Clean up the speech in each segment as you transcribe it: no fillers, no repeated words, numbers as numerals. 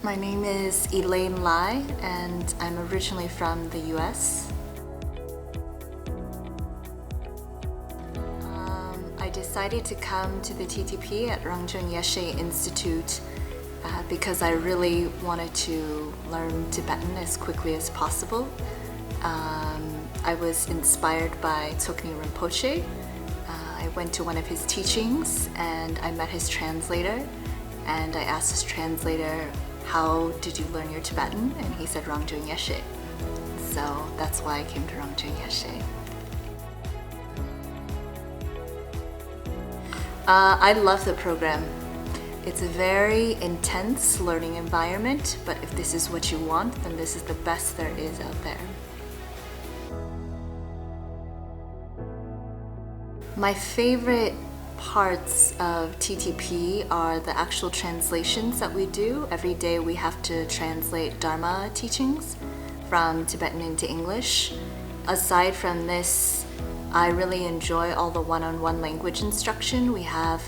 My name is Elaine Lai, and I'm originally from the US. I decided to come to the TTP at Rangjung Yeshe Institute because I really wanted to learn Tibetan as quickly as possible. I was inspired by Tsoknyi Rinpoche. I went to one of his teachings and I met his translator, and I asked his translator, "How did you learn your Tibetan?" And he said Rangjung Yeshe. So that's why I came to Rangjung Yeshe. I love the program. It's a very intense learning environment, but if this is what you want, then this is the best there is out there. My favorite parts of TTP are the actual translations that we do. Every day we have to translate Dharma teachings from Tibetan into English. Aside from this, I really enjoy all the one-on-one language instruction. We have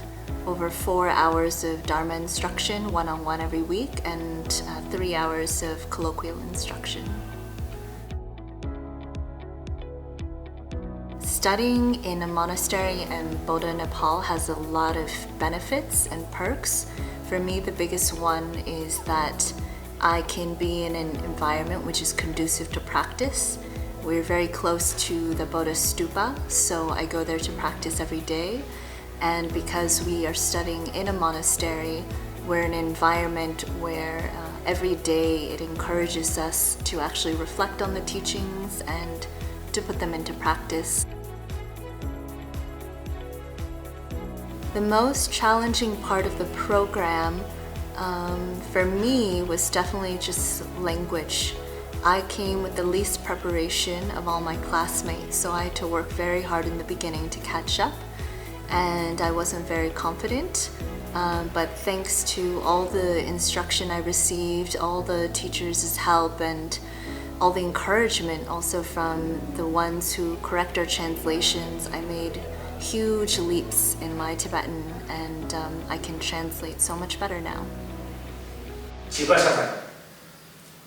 over 4 hours of Dharma instruction, one-on-one every week, and 3 hours of colloquial instruction. Studying in a monastery in Bodha, Nepal has a lot of benefits and perks. For me, the biggest one is that I can be in an environment which is conducive to practice. We're very close to the Bodha Stupa, so I go there to practice every day. And because we are studying in a monastery, we're in an environment where every day it encourages us to actually reflect on the teachings and to put them into practice. The most challenging part of the program for me was definitely just language. I came with the least preparation of all my classmates, so I had to work very hard in the beginning to catch up, and I wasn't very confident. But thanks to all the instruction I received, all the teachers' help, and all the encouragement also from the ones who correct our translations, I made huge leaps in my Tibetan, and I can translate so much better now.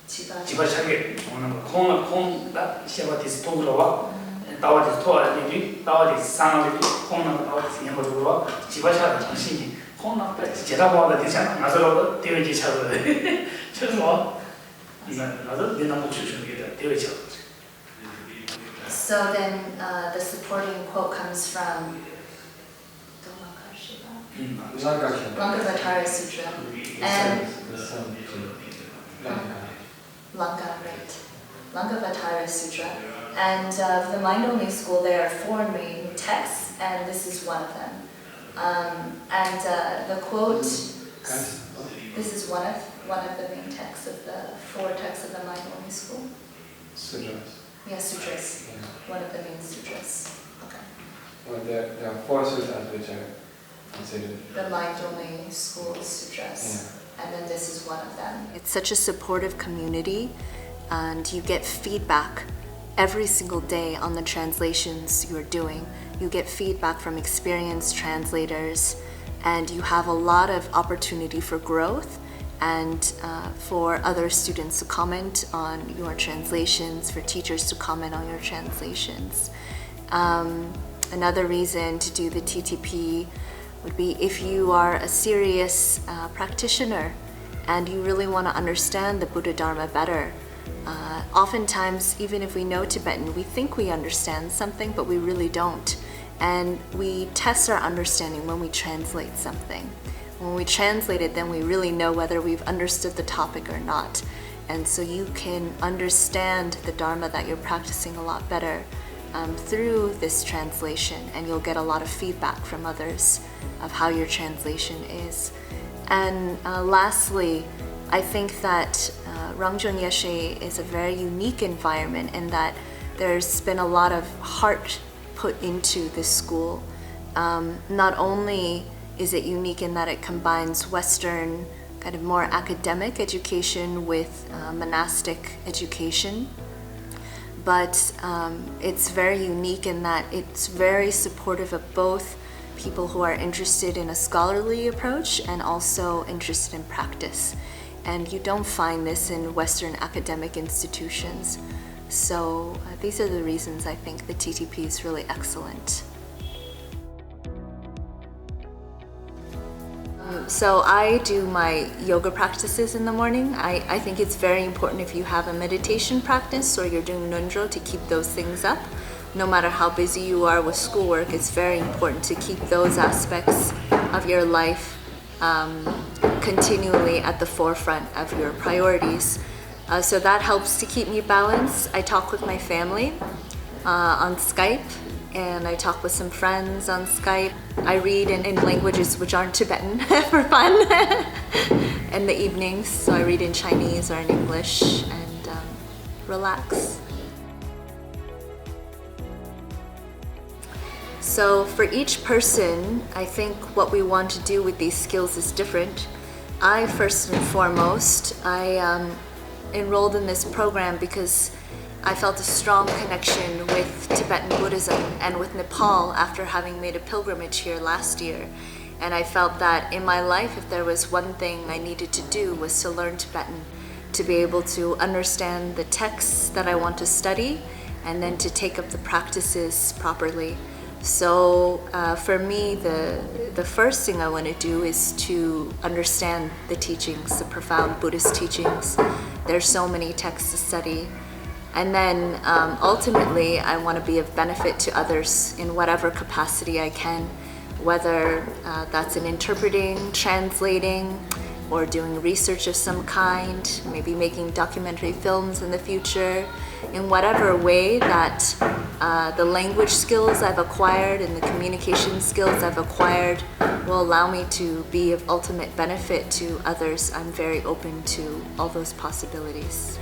지바샤게 오는 거 콩다 시아바티스 토그로와 다와티스 토아리니 다와티스 상아리니 콩나 다와티스 냠버로와 지바샤다 정신이 콩나 제다보다 되잖아. 나서로 되게 차도 저거 이거 나도 내가 추천하게 되게 차. So then the supporting quote comes from Lankavatara Sutra and Lankavatara Sutra, and the mind-only school, there are 4 main texts, and this is one of them. And the quote, this is one of the main texts of the 4 texts of the mind-only school. Sutras. Yeah, sutras. Yeah. One of the main sutras. Okay. Well, there are 4 sutras which are considered the mind-only school sutras. Yeah. And then this is one of them. It's such a supportive community, and you get feedback every single day on the translations you're doing. You get feedback from experienced translators, and you have a lot of opportunity for growth and for other students to comment on your translations, for teachers to comment on your translations. Another reason to do the TTP would be if you are a serious practitioner and you really want to understand the Buddha Dharma better. Oftentimes, even if we know Tibetan, we think we understand something, but we really don't. And we test our understanding when we translate something. When we translate it, then we really know whether we've understood the topic or not. And so you can understand the Dharma that you're practicing a lot better through this translation, and you'll get a lot of feedback from others of how your translation is. And lastly, I think that Rangjung Yeshe is a very unique environment in that there's been a lot of heart put into this school. Not only is it unique in that it combines Western, kind of more academic education with monastic education, but it's very unique in that it's very supportive of both people who are interested in a scholarly approach and also interested in practice. and you don't find this in Western academic institutions. So these are the reasons I think the TTP is really excellent. So I do my yoga practices in the morning. I think it's very important if you have a meditation practice or you're doing nundro to keep those things up. No matter how busy you are with schoolwork, it's very important to keep those aspects of your life continually at the forefront of your priorities. So that helps to keep me balanced. I talk with my family on Skype, and I talk with some friends on Skype. I read in languages which aren't Tibetan for fun in the evenings. So I read in Chinese or in English and relax. So for each person, I think what we want to do with these skills is different. I first and foremost, I enrolled in this program because I felt a strong connection with Tibetan Buddhism and with Nepal after having made a pilgrimage here last year. And I felt that in my life, if there was one thing I needed to do, was to learn Tibetan, to be able to understand the texts that I want to study, and then to take up the practices properly. So for me, the first thing I want to do is to understand the teachings, the profound Buddhist teachings. There's so many texts to study. And then ultimately, I want to be of benefit to others in whatever capacity I can, whether that's in interpreting, translating, or doing research of some kind, maybe making documentary films in the future, in whatever way that the language skills I've acquired and the communication skills I've acquired will allow me to be of ultimate benefit to others. I'm very open to all those possibilities.